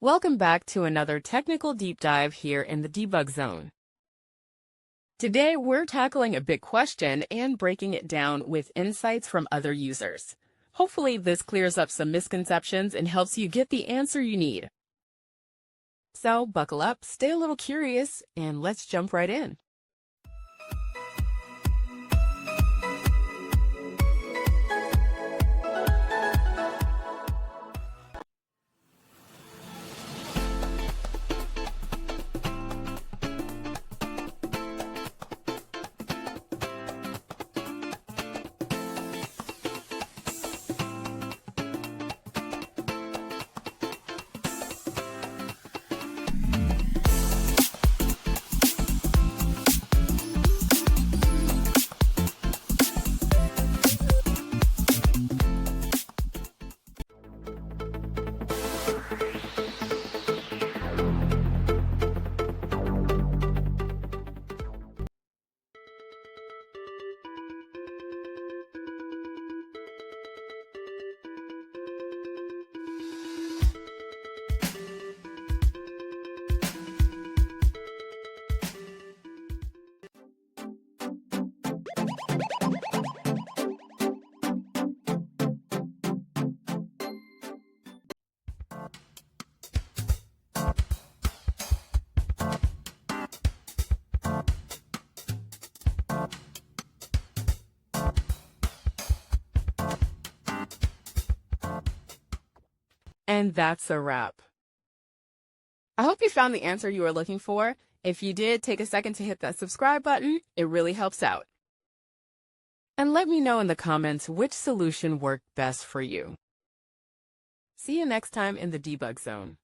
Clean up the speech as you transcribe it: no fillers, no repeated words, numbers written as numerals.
Welcome back to another technical deep dive here in the debug zone. Today, we're tackling a big question and breaking it down with insights from other users. Hopefully, this clears up some misconceptions and helps you get the answer you need. So, buckle up, stay a little curious, and let's jump right in. And that's a wrap. I hope you found the answer you were looking for. If you did, take a second to hit that subscribe button. It really helps out. And let me know in the comments which solution worked best for you. See you next time in the debug zone.